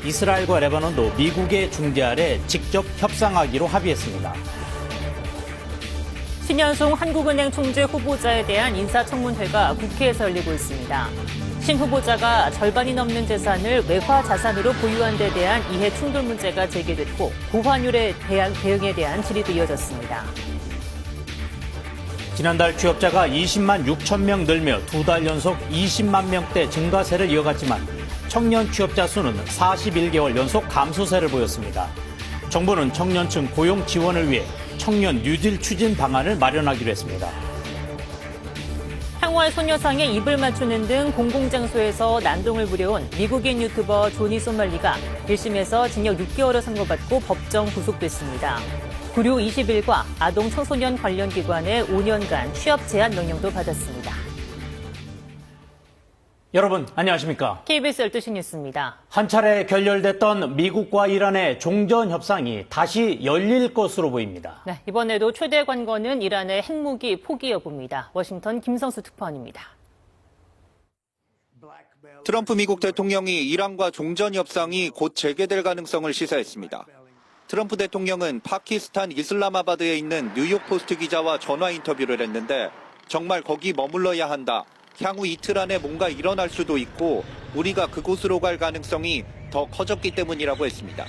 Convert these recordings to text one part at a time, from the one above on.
이스라엘과 레바논도 미국의 중재 아래 직접 협상하기로 합의했습니다. 신현송 한국은행 총재 후보자에 대한 인사청문회가 국회에서 열리고 있습니다. 신 후보자가 절반이 넘는 재산을 외화 자산으로 보유한 데 대한 이해 충돌 문제가 제기됐고 고환율에 대한 대응에 대한 질의도 이어졌습니다. 지난달 취업자가 20만 6천 명 늘며 두 달 연속 20만 명대 증가세를 이어갔지만 청년 취업자 수는 41개월 연속 감소세를 보였습니다. 정부는 청년층 고용 지원을 위해 청년 뉴딜 추진 방안을 마련하기로 했습니다. 향후할 소녀상에 입을 맞추는 등 공공장소에서 난동을 부려온 미국인 유튜버 조니 소말리가 1심에서 징역 6개월을 선고받고 법정 구속됐습니다. 구류 21과 아동 청소년 관련 기관의 5년간 취업 제한 명령도 받았습니다. 여러분 안녕하십니까? KBS 12시 뉴스입니다. 한 차례 결렬됐던 미국과 이란의 종전 협상이 다시 열릴 것으로 보입니다. 네, 이번에도 최대 관건은 이란의 핵무기 포기 여부입니다. 워싱턴 김성수 특파원입니다. 트럼프 미국 대통령이 이란과 종전 협상이 곧 재개될 가능성을 시사했습니다. 트럼프 대통령은 파키스탄 이슬라마바드에 있는 뉴욕 포스트 기자와 전화 인터뷰를 했는데 정말 거기 머물러야 한다. 향후 이틀 안에 뭔가 일어날 수도 있고 우리가 그곳으로 갈 가능성이 더 커졌기 때문이라고 했습니다.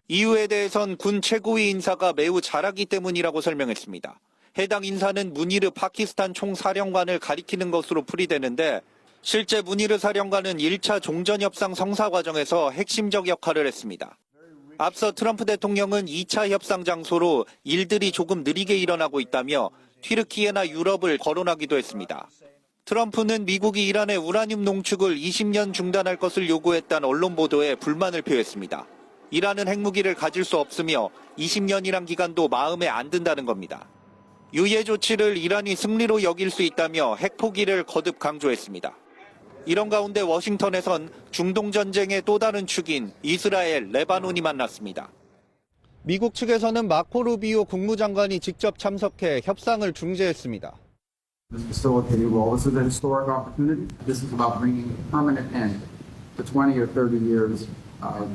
이유에 대해선 군 최고위 인사가 매우 잘하기 때문이라고 설명했습니다. 해당 인사는 무니르 파키스탄 총사령관을 가리키는 것으로 풀이되는데 실제 무니르 사령관은 1차 종전협상 성사 과정에서 핵심적 역할을 했습니다. 앞서 트럼프 대통령은 2차 협상 장소로 일들이 조금 느리게 일어나고 있다며 튀르키예나 유럽을 거론하기도 했습니다. 트럼프는 미국이 이란의 우라늄 농축을 20년 중단할 것을 요구했다는 언론 보도에 불만을 표했습니다. 이란은 핵무기를 가질 수 없으며 20년이란 기간도 마음에 안 든다는 겁니다. 유예 조치를 이란이 승리로 여길 수 있다며 핵 포기를 거듭 강조했습니다. 이런 가운데 워싱턴에선 중동 전쟁의 또 다른 축인 이스라엘, 레바논이 만났습니다. 미국 측에서는 마코 루비오 국무장관이 직접 참석해 협상을 중재했습니다. This facility will also the historic opportunity. This is about bringing a permanent end to 20 or 30 years of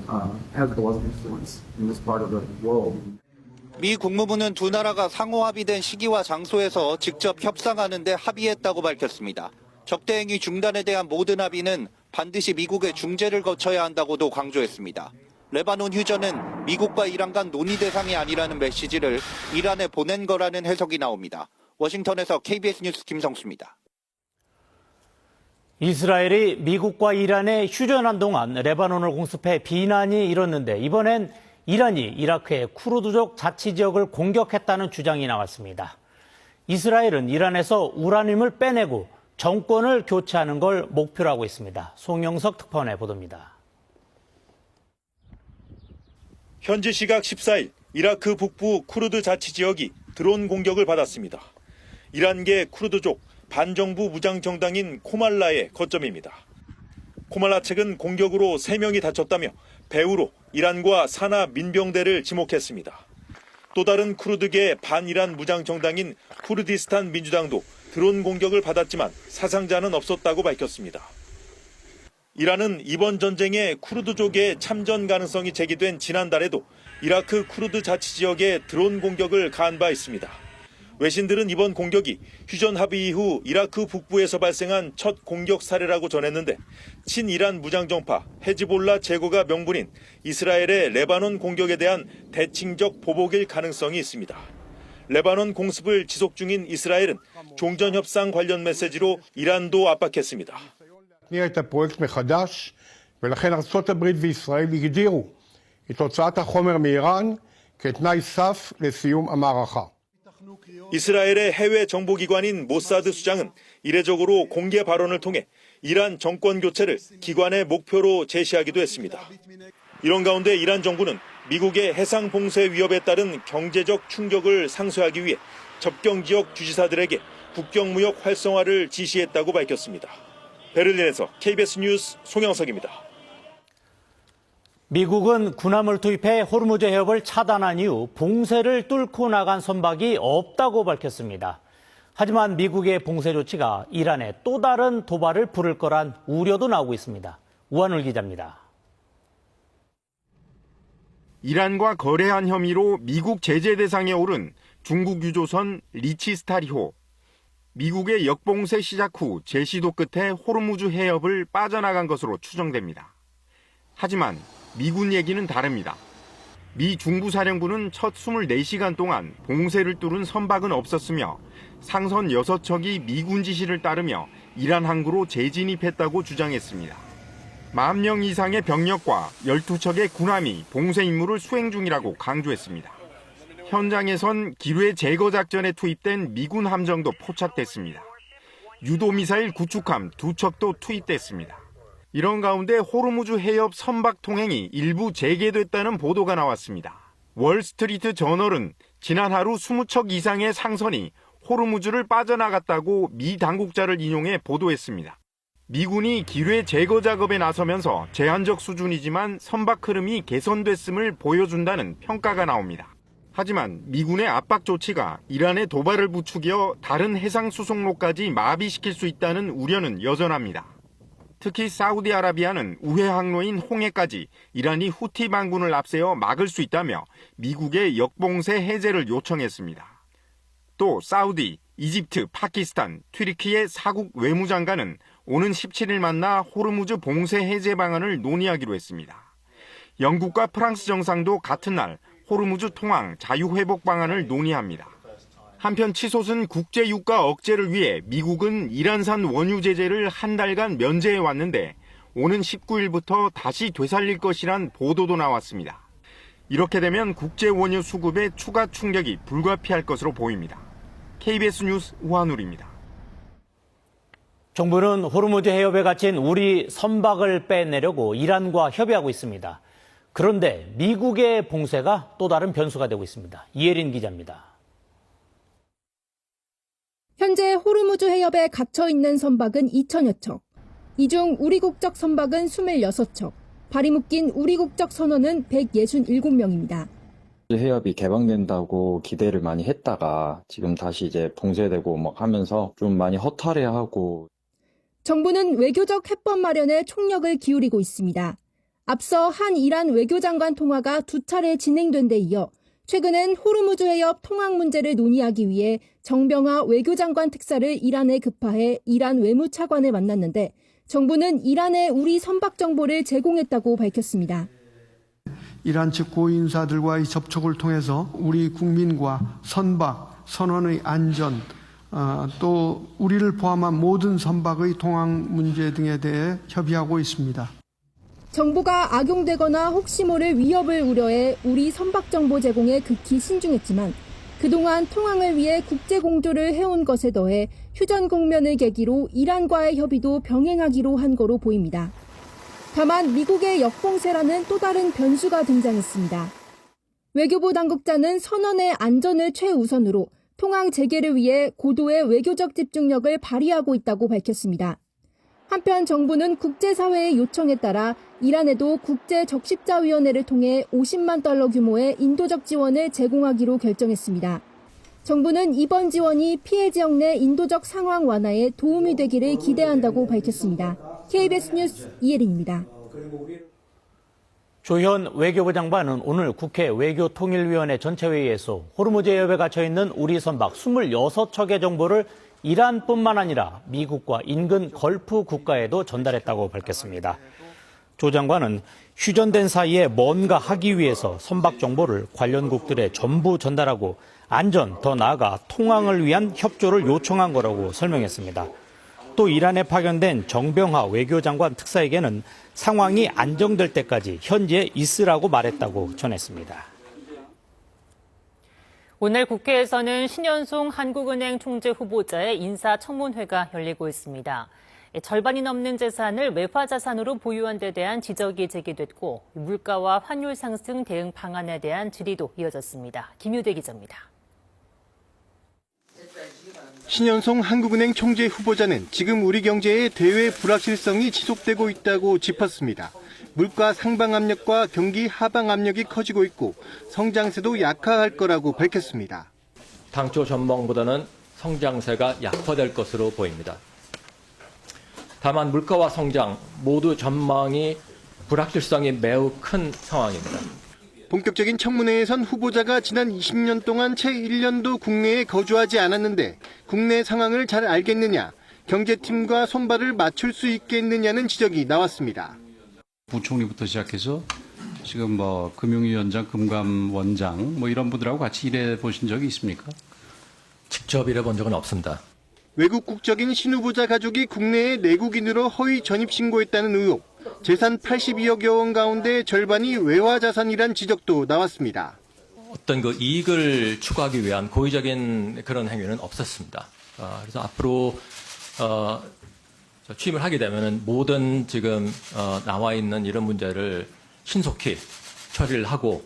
Hezbollah's influence in this part of the world. 미 국무부는 두 나라가 상호 합의된 시기와 장소에서 직접 협상하는 데 합의했다고 밝혔습니다. 적대행위 중단에 대한 모든 합의는 반드시 미국의 중재를 거쳐야 한다고도 강조했습니다. 레바논 휴전은 미국과 이란 간 논의 대상이 아니라는 메시지를 이란에 보낸 거라는 해석이 나옵니다. 워싱턴에서 KBS 뉴스 김성수입니다. 이스라엘이 미국과 이란에 휴전한 동안 레바논을 공습해 비난이 일었는데 이번엔 이란이 이라크의 쿠르드족 자치지역을 공격했다는 주장이 나왔습니다. 이스라엘은 이란에서 우라늄을 빼내고 정권을 교체하는 걸 목표로 하고 있습니다. 송영석 특파원의 보도입니다. 현지 시각 14일 이라크 북부 쿠르드 자치지역이 드론 공격을 받았습니다. 이란계 쿠르드족 반정부 무장정당인 코말라의 거점입니다. 코말라 측은 공격으로 3명이 다쳤다며 배후로 이란과 산하 민병대를 지목했습니다. 또 다른 쿠르드계 반이란 무장정당인 쿠르디스탄 민주당도 드론 공격을 받았지만 사상자는 없었다고 밝혔습니다. 이란은 이번 전쟁에 쿠르드족의 참전 가능성이 제기된 지난달에도 이라크 쿠르드 자치지역에 드론 공격을 가한 바 있습니다. 외신들은 이번 공격이 휴전 합의 이후 이라크 북부에서 발생한 첫 공격 사례라고 전했는데 친이란 무장정파 헤즈볼라 제거가 명분인 이스라엘의 레바논 공격에 대한 대칭적 보복일 가능성이 있습니다. 레바논 공습을 지속 중인 이스라엘은 종전협상 관련 메시지로 이란도 압박했습니다. להתניע את הפרויקט מחדש, ולכן ארצות הברית וישראל הגדירו את הוצאת החומר מאיראן כתנאי סף לסיום המערכה. 이스라엘의 해외 정보기관인 모사드 수장은 이례적으로 공개 발언을 통해 이란 정권 교체를 기관의 목표로 제시하기도 했습니다. 이런 가운데 이란 정부는 미국의 해상 봉쇄 위협에 따른 경제적 충격을 상쇄하기 위해 접경 지역 주지사들에게 국경 무역 활성화를 지시했다고 밝혔습니다. 베를린에서 KBS 뉴스 송영석입니다. 미국은 군함을 투입해 호르무즈 해협을 차단한 이후 봉쇄를 뚫고 나간 선박이 없다고 밝혔습니다. 하지만 미국의 봉쇄 조치가 이란에 또 다른 도발을 부를 거란 우려도 나오고 있습니다. 우한울 기자입니다. 이란과 거래한 혐의로 미국 제재 대상에 오른 중국 유조선 리치스타리호. 미국의 역봉쇄 시작 후 제시도 끝에 호르무즈 해협을 빠져나간 것으로 추정됩니다. 하지만 미군 얘기는 다릅니다. 미 중부사령부는 첫 24시간 동안 봉쇄를 뚫은 선박은 없었으며 상선 6척이 미군 지시를 따르며 이란 항구로 재진입했다고 주장했습니다. 10,000명 이상의 병력과 12척의 군함이 봉쇄 임무를 수행 중이라고 강조했습니다. 현장에선 기뢰 제거 작전에 투입된 미군 함정도 포착됐습니다. 유도미사일 구축함 2척도 투입됐습니다. 이런 가운데 호르무즈 해협 선박 통행이 일부 재개됐다는 보도가 나왔습니다. 월스트리트 저널은 지난 하루 20척 이상의 상선이 호르무즈를 빠져나갔다고 미 당국자를 인용해 보도했습니다. 미군이 기뢰 제거 작업에 나서면서 제한적 수준이지만 선박 흐름이 개선됐음을 보여준다는 평가가 나옵니다. 하지만 미군의 압박 조치가 이란의 도발을 부추겨 다른 해상 수송로까지 마비시킬 수 있다는 우려는 여전합니다. 특히 사우디아라비아는 우회 항로인 홍해까지 이란이 후티 반군을 앞세워 막을 수 있다며 미국의 역봉쇄 해제를 요청했습니다. 또 사우디, 이집트, 파키스탄, 튀르키예 사국 외무장관은 오는 17일 만나 호르무즈 봉쇄 해제 방안을 논의하기로 했습니다. 영국과 프랑스 정상도 같은 날 호르무즈 통항 자유회복 방안을 논의합니다. 한편 치솟은 국제 유가 억제를 위해 미국은 이란산 원유 제재를 한 달간 면제해 왔는데 오는 19일부터 다시 되살릴 것이란 보도도 나왔습니다. 이렇게 되면 국제 원유 수급에 추가 충격이 불가피할 것으로 보입니다. KBS 뉴스 우한울입니다. 정부는 호르무즈 해협에 갇힌 우리 선박을 빼내려고 이란과 협의하고 있습니다. 그런데 미국의 봉쇄가 또 다른 변수가 되고 있습니다. 이혜린 기자입니다. 현재 호르무즈 해협에 갇혀있는 선박은 2,000여 척. 이 중 우리 국적 선박은 26척. 발이 묶인 우리 국적 선원은 167명입니다. 해협이 개방된다고 기대를 많이 했다가 지금 다시 이제 봉쇄되고 막 하면서 좀 많이 허탈해하고. 정부는 외교적 해법 마련에 총력을 기울이고 있습니다. 앞서 한 이란 외교장관 통화가 2차례 진행된 데 이어 최근엔 호르무즈 해협 통항 문제를 논의하기 위해 정병하 외교장관 특사를 이란에 급파해 이란 외무차관을 만났는데 정부는 이란에 우리 선박 정보를 제공했다고 밝혔습니다. 이란 측 고위인사들과의 접촉을 통해서 우리 국민과 선박, 선원의 안전, 또 우리를 포함한 모든 선박의 통항 문제 등에 대해 협의하고 있습니다. 정부가 악용되거나 혹시 모를 위협을 우려해 우리 선박 정보 제공에 극히 신중했지만 그동안 통항을 위해 국제 공조를 해온 것에 더해 휴전 국면을 계기로 이란과의 협의도 병행하기로 한 거로 보입니다. 다만 미국의 역봉쇄라는 또 다른 변수가 등장했습니다. 외교부 당국자는 선원의 안전을 최우선으로 통항 재개를 위해 고도의 외교적 집중력을 발휘하고 있다고 밝혔습니다. 한편 정부는 국제사회의 요청에 따라 이란에도 국제적십자위원회를 통해 $50만 규모의 인도적 지원을 제공하기로 결정했습니다. 정부는 이번 지원이 피해 지역 내 인도적 상황 완화에 도움이 되기를 기대한다고 밝혔습니다. KBS 뉴스 이혜린입니다. 조현 외교부 장관은 오늘 국회 외교통일위원회 전체회의에서 호르무즈 해협에 갇혀있는 우리 선박 26척의 정보를 이란뿐만 아니라 미국과 인근 걸프 국가에도 전달했다고 밝혔습니다. 조 장관은 휴전된 사이에 뭔가 하기 위해서 선박 정보를 관련국들에 전부 전달하고 안전, 더 나아가 통항을 위한 협조를 요청한 거라고 설명했습니다. 또 이란에 파견된 정병하 외교장관 특사에게는 상황이 안정될 때까지 현지에 있으라고 말했다고 전했습니다. 오늘 국회에서는 신현송 한국은행 총재 후보자의 인사청문회가 열리고 있습니다. 절반이 넘는 재산을 외화자산으로 보유한 데 대한 지적이 제기됐고 물가와 환율 상승 대응 방안에 대한 질의도 이어졌습니다. 김유대 기자입니다. 신현송 한국은행 총재 후보자는 지금 우리 경제의 대외 불확실성이 지속되고 있다고 짚었습니다. 물가 상방 압력과 경기 하방 압력이 커지고 있고 성장세도 약화할 거라고 밝혔습니다. 당초 전망보다는 성장세가 약화될 것으로 보입니다. 다만 물가와 성장 모두 전망이 불확실성이 매우 큰 상황입니다. 본격적인 청문회에 선 후보자가 지난 20년 동안 채 1년도 국내에 거주하지 않았는데 국내 상황을 잘 알겠느냐, 경제팀과 손발을 맞출 수 있겠느냐는 지적이 나왔습니다. 부총리부터 시작해서 지금 금융위원장, 금감원장 이런 분들하고 같이 일해 보신 적이 있습니까? 직접 일해본 적은 없습니다. 외국 국적인 신 후보자 가족이 국내에 내국인으로 허위 전입 신고했다는 의혹, 재산 82억여 원 가운데 절반이 외화 자산이란 지적도 나왔습니다. 어떤 이익을 추구하기 위한 고의적인 그런 행위는 없었습니다. 그래서 앞으로 취임을 하게 되면은 모든 지금 나와 있는 이런 문제를 신속히 처리를 하고.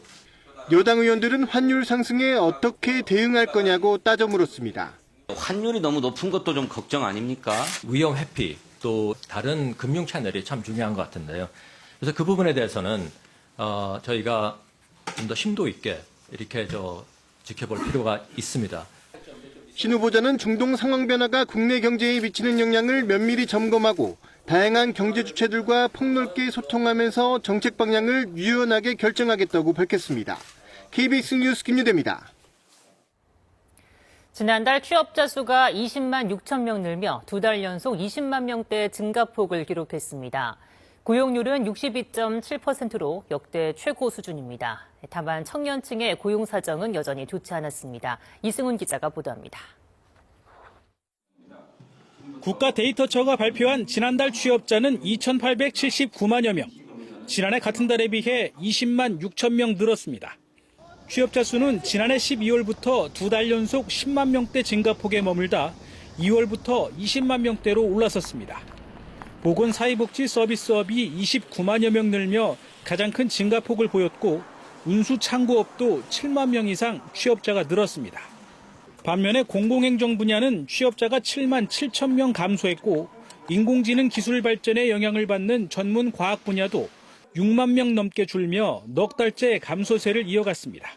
여당 의원들은 환율 상승에 어떻게 대응할 거냐고 따져 물었습니다. 환율이 너무 높은 것도 좀 걱정 아닙니까? 위험 회피 또 다른 금융 채널이 참 중요한 것 같은데요. 그래서 그 부분에 대해서는 저희가 좀 더 심도 있게 이렇게 지켜볼 필요가 있습니다. 신 후보자는 중동 상황 변화가 국내 경제에 미치는 영향을 면밀히 점검하고 다양한 경제 주체들과 폭넓게 소통하면서 정책 방향을 유연하게 결정하겠다고 밝혔습니다. KBS 뉴스 김유대입니다. 지난달 취업자 수가 20만 6천 명 늘며 2달 연속 20만 명대 증가폭을 기록했습니다. 고용률은 62.7%로 역대 최고 수준입니다. 다만 청년층의 고용 사정은 여전히 좋지 않았습니다. 이승훈 기자가 보도합니다. 국가데이터처가 발표한 지난달 취업자는 2,879만여 명. 지난해 같은 달에 비해 20만 6천 명 늘었습니다. 취업자 수는 지난해 12월부터 2달 연속 10만 명대 증가폭에 머물다 2월부터 20만 명대로 올라섰습니다. 보건사회복지 서비스업이 29만여 명 늘며 가장 큰 증가폭을 보였고 운수창구업도 7만 명 이상 취업자가 늘었습니다. 반면에 공공행정 분야는 취업자가 7만 7천 명 감소했고 인공지능 기술 발전에 영향을 받는 전문 과학 분야도 6만 명 넘게 줄며 넉 달째 감소세를 이어갔습니다.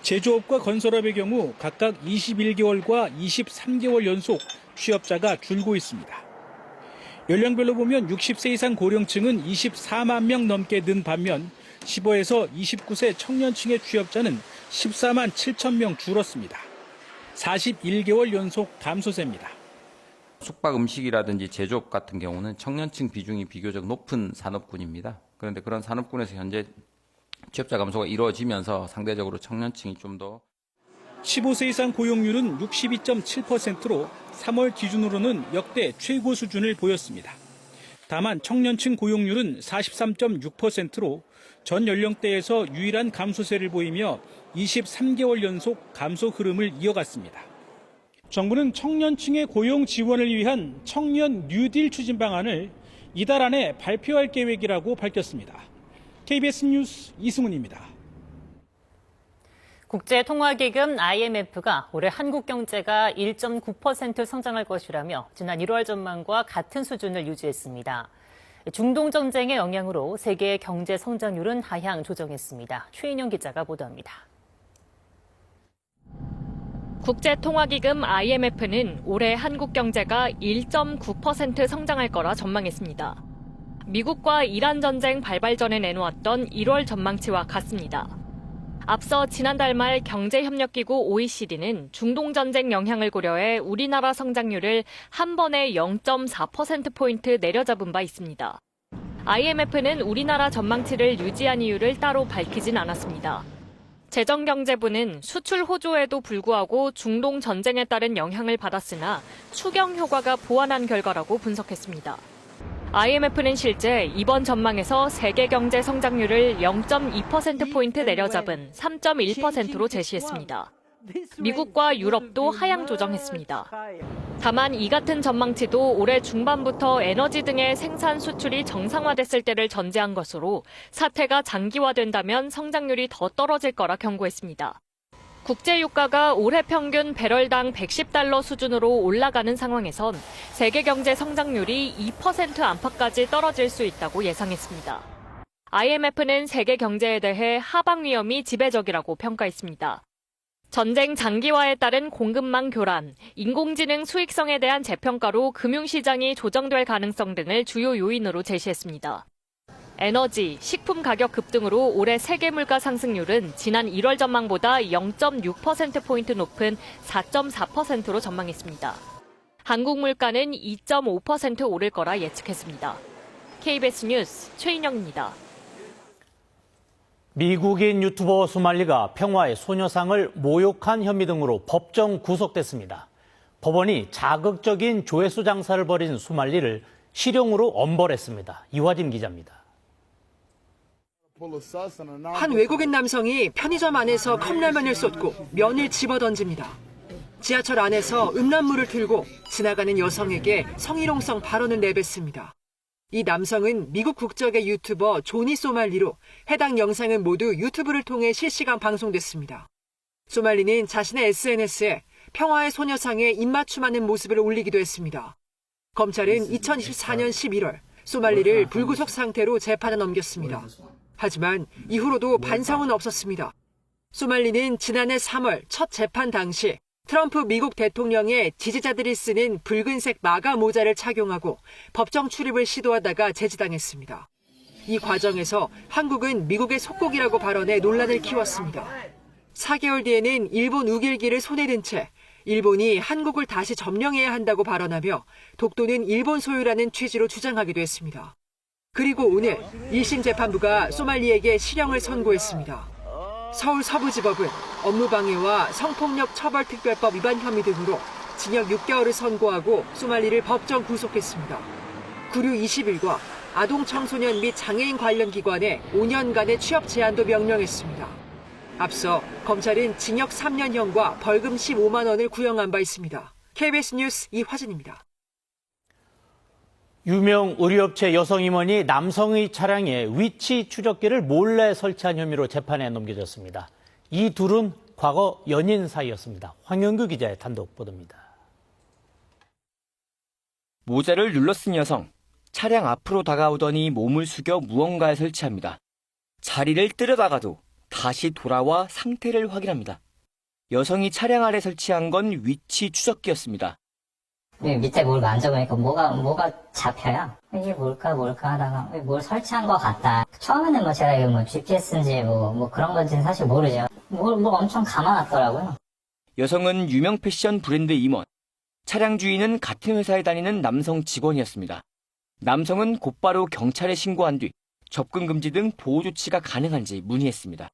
제조업과 건설업의 경우 각각 21개월과 23개월 연속 취업자가 줄고 있습니다. 연령별로 보면 60세 이상 고령층은 24만 명 넘게 는 반면 15에서 29세 청년층의 취업자는 14만 7천 명 줄었습니다. 41개월 연속 감소세입니다. 숙박 음식이라든지 제조업 같은 경우는 청년층 비중이 비교적 높은 산업군입니다. 그런데 그런 산업군에서 현재 취업자 감소가 이루어지면서 상대적으로 청년층이 좀 더 15세 이상 고용률은 62.7%로 3월 기준으로는 역대 최고 수준을 보였습니다. 다만 청년층 고용률은 43.6%로 전 연령대에서 유일한 감소세를 보이며 23개월 연속 감소 흐름을 이어갔습니다. 정부는 청년층의 고용 지원을 위한 청년 뉴딜 추진 방안을 이달 안에 발표할 계획이라고 밝혔습니다. KBS 뉴스 이승훈입니다. 국제통화기금 IMF가 올해 한국 경제가 1.9% 성장할 것이라며 지난 1월 전망과 같은 수준을 유지했습니다. 중동 전쟁의 영향으로 세계 경제 성장률은 하향 조정했습니다. 최인영 기자가 보도합니다. 국제통화기금 IMF는 올해 한국 경제가 1.9% 성장할 거라 전망했습니다. 미국과 이란 전쟁 발발 전에 내놓았던 1월 전망치와 같습니다. 앞서 지난달 말 경제협력기구 OECD는 중동 전쟁 영향을 고려해 우리나라 성장률을 한 번에 0.4%포인트 내려잡은 바 있습니다. IMF는 우리나라 전망치를 유지한 이유를 따로 밝히진 않았습니다. 재정경제부는 수출 호조에도 불구하고 중동 전쟁에 따른 영향을 받았으나 추경 효과가 보완한 결과라고 분석했습니다. IMF는 실제 이번 전망에서 세계 경제 성장률을 0.2%포인트 내려잡은 3.1%로 제시했습니다. 미국과 유럽도 하향 조정했습니다. 다만 이 같은 전망치도 올해 중반부터 에너지 등의 생산 수출이 정상화됐을 때를 전제한 것으로 사태가 장기화된다면 성장률이 더 떨어질 거라 경고했습니다. 국제유가가 올해 평균 배럴당 110달러 수준으로 올라가는 상황에선 세계 경제 성장률이 2% 안팎까지 떨어질 수 있다고 예상했습니다. IMF는 세계 경제에 대해 하방 위험이 지배적이라고 평가했습니다. 전쟁 장기화에 따른 공급망 교란, 인공지능 수익성에 대한 재평가로 금융시장이 조정될 가능성 등을 주요 요인으로 제시했습니다. 에너지, 식품 가격 급등으로 올해 세계 물가 상승률은 지난 1월 전망보다 0.6%포인트 높은 4.4%로 전망했습니다. 한국 물가는 2.5% 오를 거라 예측했습니다. KBS 뉴스 최인영입니다. 미국인 유튜버 수말리가 평화의 소녀상을 모욕한 혐의 등으로 법정 구속됐습니다. 법원이 자극적인 조회수 장사를 벌인 수말리를 실형으로 엄벌했습니다. 이화진 기자입니다. 한 외국인 남성이 편의점 안에서 컵라면을 쏟고 면을 집어던집니다. 지하철 안에서 음란물을 틀고 지나가는 여성에게 성희롱성 발언을 내뱉습니다. 이 남성은 미국 국적의 유튜버 조니 소말리로 해당 영상은 모두 유튜브를 통해 실시간 방송됐습니다. 소말리는 자신의 SNS에 평화의 소녀상에 입맞춤하는 모습을 올리기도 했습니다. 검찰은 2024년 11월 소말리를 불구속 상태로 재판에 넘겼습니다. 하지만 이후로도 반성은 없었습니다. 소말리는 지난해 3월 첫 재판 당시 트럼프 미국 대통령의 지지자들이 쓰는 붉은색 마가 모자를 착용하고 법정 출입을 시도하다가 제지당했습니다. 이 과정에서 한국은 미국의 속국이라고 발언해 논란을 키웠습니다. 4개월 뒤에는 일본 우길기를 손에 든 채 일본이 한국을 다시 점령해야 한다고 발언하며 독도는 일본 소유라는 취지로 주장하기도 했습니다. 그리고 오늘 1심 재판부가 소말리에게 실형을 선고했습니다. 서울 서부지법은 업무방해와 성폭력 처벌특별법 위반 혐의 등으로 징역 6개월을 선고하고 소말리를 법정 구속했습니다. 구류 20일과 아동 청소년 및 장애인 관련 기관에 5년간의 취업 제한도 명령했습니다. 앞서 검찰은 징역 3년형과 벌금 15만 원을 구형한 바 있습니다. KBS 뉴스 이화진입니다. 유명 의류업체 여성 임원이 남성의 차량에 위치 추적기를 몰래 설치한 혐의로 재판에 넘겨졌습니다. 이 둘은 과거 연인 사이였습니다. 황영규 기자의 단독 보도입니다. 모자를 눌러쓴 여성, 차량 앞으로 다가오더니 몸을 숙여 무언가에 설치합니다. 자리를 뜨려다가도 다시 돌아와 상태를 확인합니다. 여성이 차량 아래 설치한 건 위치 추적기였습니다. 밑에 뭘 만져보니까 뭐가 잡혀요. 이게 뭘까 하다가 뭘 설치한 것 같다. 처음에는 제가 이거 GPS인지 뭐 그런 건지는 사실 모르죠. 뭘 엄청 감아놨더라고요. 여성은 유명 패션 브랜드 임원. 차량 주인은 같은 회사에 다니는 남성 직원이었습니다. 남성은 곧바로 경찰에 신고한 뒤 접근 금지 등 보호 조치가 가능한지 문의했습니다.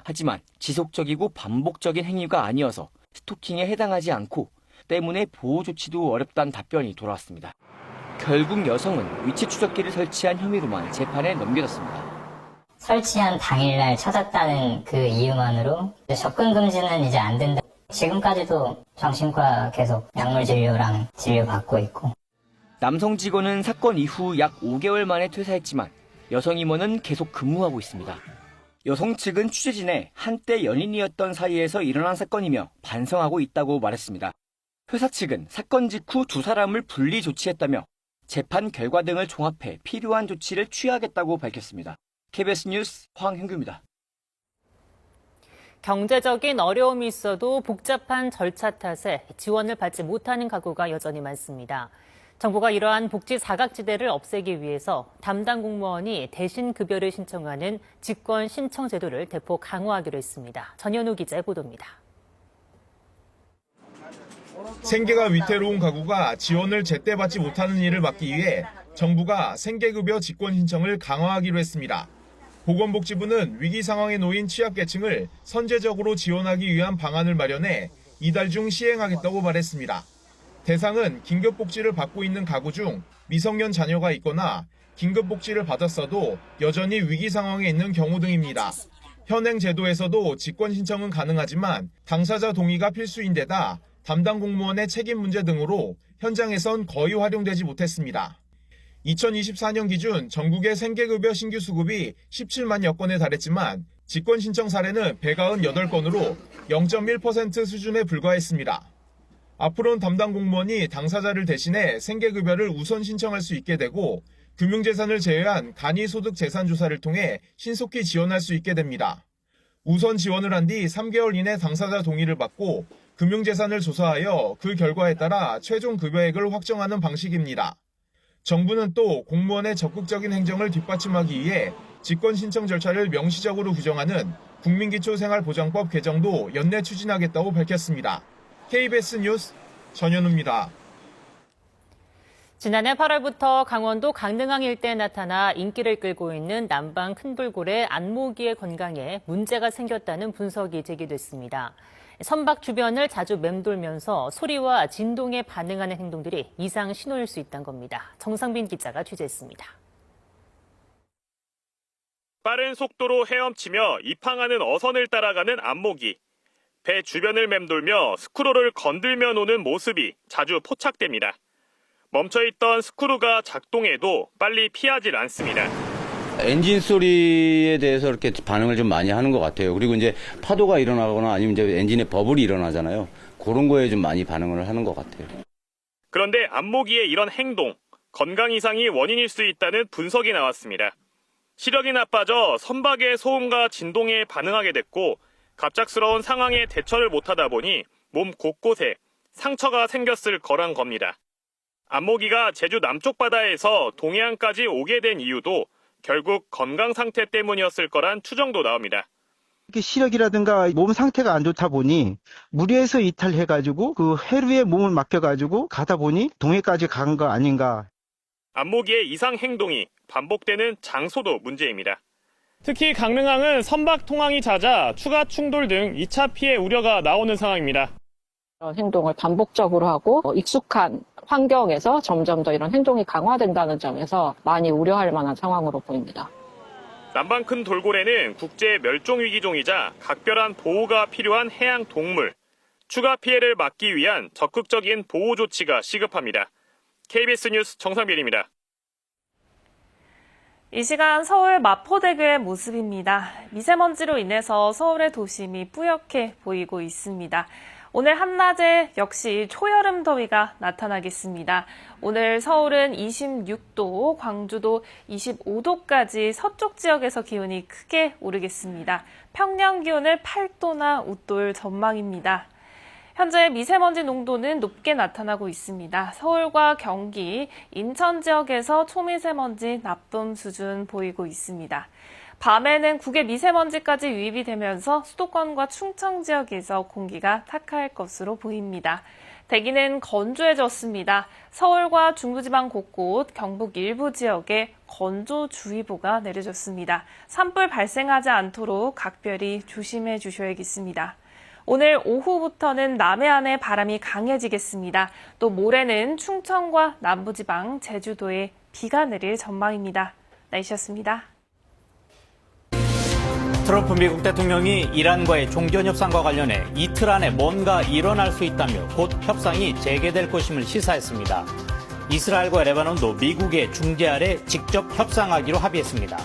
하지만 지속적이고 반복적인 행위가 아니어서 스토킹에 해당하지 않고 때문에 보호 조치도 어렵다는 답변이 돌아왔습니다. 결국 여성은 위치 추적기를 설치한 혐의로만 재판에 넘겨졌습니다. 설치한 당일날 찾았다는 그 이유만으로 접근 금지는 이제 안 된다. 지금까지도 정신과 계속 약물 진료랑 진료받고 있고. 남성 직원은 사건 이후 약 5개월 만에 퇴사했지만 여성 임원은 계속 근무하고 있습니다. 여성 측은 취재진에 한때 연인이었던 사이에서 일어난 사건이며 반성하고 있다고 말했습니다. 회사 측은 사건 직후 두 사람을 분리 조치했다며 재판 결과 등을 종합해 필요한 조치를 취하겠다고 밝혔습니다. KBS 뉴스 황형규입니다. 경제적인 어려움이 있어도 복잡한 절차 탓에 지원을 받지 못하는 가구가 여전히 많습니다. 정부가 이러한 복지 사각지대를 없애기 위해서 담당 공무원이 대신 급여를 신청하는 직권 신청 제도를 대폭 강화하기로 했습니다. 전현우 기자의 보도입니다. 생계가 위태로운 가구가 지원을 제때 받지 못하는 일을 막기 위해 정부가 생계급여 직권 신청을 강화하기로 했습니다. 보건복지부는 위기 상황에 놓인 취약계층을 선제적으로 지원하기 위한 방안을 마련해 이달 중 시행하겠다고 말했습니다. 대상은 긴급복지를 받고 있는 가구 중 미성년 자녀가 있거나 긴급복지를 받았어도 여전히 위기 상황에 있는 경우 등입니다. 현행 제도에서도 직권 신청은 가능하지만 당사자 동의가 필수인 데다 담당 공무원의 책임 문제 등으로 현장에선 거의 활용되지 못했습니다. 2024년 기준 전국의 생계급여 신규 수급이 17만여 건에 달했지만 직권 신청 사례는 198건으로 0.1% 수준에 불과했습니다. 앞으로는 담당 공무원이 당사자를 대신해 생계급여를 우선 신청할 수 있게 되고 금융재산을 제외한 간이소득재산조사를 통해 신속히 지원할 수 있게 됩니다. 우선 지원을 한 뒤 3개월 이내 당사자 동의를 받고 금융재산을 조사하여 그 결과에 따라 최종 급여액을 확정하는 방식입니다. 정부는 또 공무원의 적극적인 행정을 뒷받침하기 위해 직권 신청 절차를 명시적으로 규정하는 국민기초생활보장법 개정도 연내 추진하겠다고 밝혔습니다. KBS 뉴스 전현우입니다. 지난해 8월부터 강원도 강릉항 일대에 나타나 인기를 끌고 있는 남방 큰불고래 안모기의 건강에 문제가 생겼다는 분석이 제기됐습니다. 선박 주변을 자주 맴돌면서 소리와 진동에 반응하는 행동들이 이상 신호일 수 있다는 겁니다. 정상빈 기자가 취재했습니다. 빠른 속도로 헤엄치며 입항하는 어선을 따라가는 안모기. 배 주변을 맴돌며 스크롤을 건들며 노는 모습이 자주 포착됩니다. 멈춰있던 스크루가 작동해도 빨리 피하질 않습니다. 엔진 소리에 대해서 이렇게 반응을 좀 많이 하는 것 같아요. 그리고 이제 파도가 일어나거나 아니면 이제 엔진에 버블이 일어나잖아요. 그런 거에 좀 많이 반응을 하는 것 같아요. 그런데 안모기의 이런 행동, 건강 이상이 원인일 수 있다는 분석이 나왔습니다. 시력이 나빠져 선박의 소음과 진동에 반응하게 됐고 갑작스러운 상황에 대처를 못하다 보니 몸 곳곳에 상처가 생겼을 거란 겁니다. 안모기가 제주 남쪽 바다에서 동해안까지 오게 된 이유도 결국 건강 상태 때문이었을 거란 추정도 나옵니다. 시력이라든가 몸 상태가 안 좋다 보니 무리해서 이탈해가지고 그 해류에 몸을 맡겨가지고 가다 보니 동해까지 간 거 아닌가. 안모기의 이상 행동이 반복되는 장소도 문제입니다. 특히 강릉항은 선박 통항이 잦아 추가 충돌 등 2차 피해 우려가 나오는 상황입니다. 이런 행동을 반복적으로 하고 익숙한 환경에서 점점 더 이런 행동이 강화된다는 점에서 많이 우려할 만한 상황으로 보입니다. 남방 큰 돌고래는 국제 멸종위기종이자 각별한 보호가 필요한 해양 동물. 추가 피해를 막기 위한 적극적인 보호 조치가 시급합니다. KBS 뉴스 정상빈입니다. 이 시간 서울 마포대교의 모습입니다. 미세먼지로 인해서 서울의 도심이 뿌옇게 보이고 있습니다. 오늘 한낮에 역시 초여름 더위가 나타나겠습니다. 오늘 서울은 26도, 광주도 25도까지 서쪽 지역에서 기온이 크게 오르겠습니다. 평년 기온을 8도나 웃돌 전망입니다. 현재 미세먼지 농도는 높게 나타나고 있습니다. 서울과 경기, 인천 지역에서 초미세먼지 나쁨 수준 보이고 있습니다. 밤에는 국외 미세먼지까지 유입이 되면서 수도권과 충청 지역에서 공기가 탁할 것으로 보입니다. 대기는 건조해졌습니다. 서울과 중부지방 곳곳, 경북 일부 지역에 건조주의보가 내려졌습니다. 산불 발생하지 않도록 각별히 조심해 주셔야겠습니다. 오늘 오후부터는 남해안에 바람이 강해지겠습니다. 또 모레는 충청과 남부지방, 제주도에 비가 내릴 전망입니다. 날씨였습니다. 트럼프 미국 대통령이 이란과의 종전협상과 관련해 이틀 안에 뭔가 일어날 수 있다며 곧 협상이 재개될 것임을 시사했습니다. 이스라엘과 레바논도 미국의 중재 아래 직접 협상하기로 합의했습니다.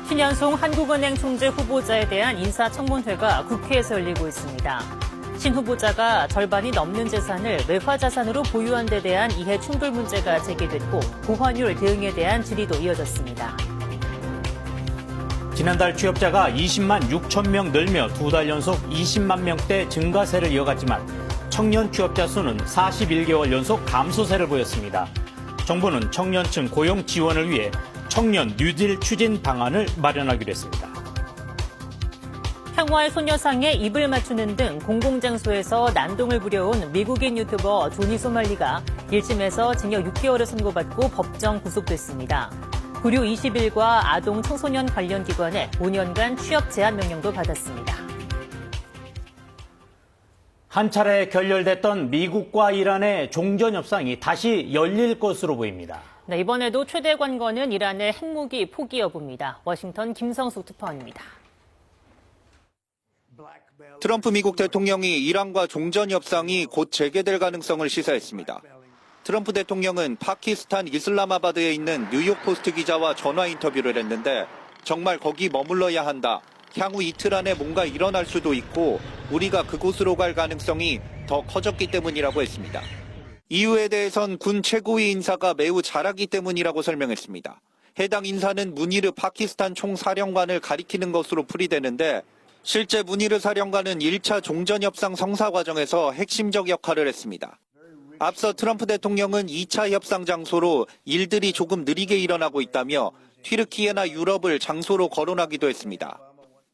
신현송 한국은행 총재 후보자에 대한 인사청문회가 국회에서 열리고 있습니다. 신 후보자가 절반이 넘는 재산을 외화자산으로 보유한 데 대한 이해 충돌 문제가 제기됐고 보환율 대응에 대한 질의도 이어졌습니다. 지난달 취업자가 20만 6천 명 늘며 2달 연속 20만 명대 증가세를 이어갔지만 청년 취업자 수는 41개월 연속 감소세를 보였습니다. 정부는 청년층 고용 지원을 위해 청년 뉴딜 추진 방안을 마련하기로 했습니다. 향화의 소녀상에 입을 맞추는 등 공공장소에서 난동을 부려온 미국인 유튜버 조니 소말리가 1심에서 징역 6개월을 선고받고 법정 구속됐습니다. 구류 21과 아동 청소년 관련 기관에 5년간 취업 제한 명령도 받았습니다. 한 차례 결렬됐던 미국과 이란의 종전협상이 다시 열릴 것으로 보입니다. 네, 이번에도 최대 관건은 이란의 핵무기 포기 여부입니다. 워싱턴 김성숙 특파원입니다. 트럼프 미국 대통령이 이란과 종전협상이 곧 재개될 가능성을 시사했습니다. 트럼프 대통령은 파키스탄 이슬라마바드에 있는 뉴욕 포스트 기자와 전화 인터뷰를 했는데 정말 거기 머물러야 한다. 향후 이틀 안에 뭔가 일어날 수도 있고 우리가 그곳으로 갈 가능성이 더 커졌기 때문이라고 했습니다. 이유에 대해선 군 최고위 인사가 매우 잘하기 때문이라고 설명했습니다. 해당 인사는 무니르 파키스탄 총사령관을 가리키는 것으로 풀이되는데 실제 무니르 사령관은 1차 종전협상 성사 과정에서 핵심적 역할을 했습니다. 앞서 트럼프 대통령은 2차 협상 장소로 일들이 조금 느리게 일어나고 있다며 튀르키예나 유럽을 장소로 거론하기도 했습니다.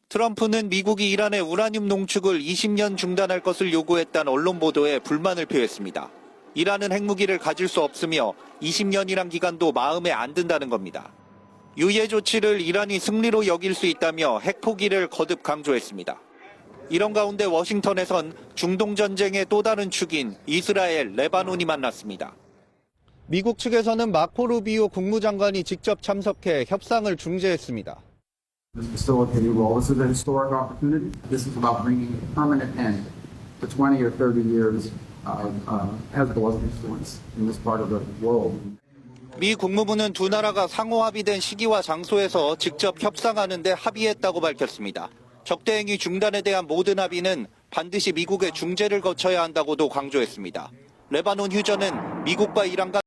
트럼프는 미국이 이란의 우라늄 농축을 20년 중단할 것을 요구했다는 언론 보도에 불만을 표했습니다. 이란은 핵무기를 가질 수 없으며 20년이란 기간도 마음에 안 든다는 겁니다. 유예 조치를 이란이 승리로 여길 수 있다며 핵 포기를 거듭 강조했습니다. 이런 가운데 워싱턴에선 중동 전쟁의 또 다른 축인 이스라엘, 레바논이 만났습니다. 미국 측에서는 마코 루비오 국무장관이 직접 참석해 협상을 중재했습니다. This facility will also be a historic opportunity. This is about bringing a permanent end to 20 or 30 years of Hezbollah's influence in this part of the world. 미 국무부는 두 나라가 상호 합의된 시기와 장소에서 직접 협상하는 데 합의했다고 밝혔습니다. 적대행위 중단에 대한 모든 합의는 반드시 미국의 중재를 거쳐야 한다고도 강조했습니다. 레바논 휴전은 미국과 이란과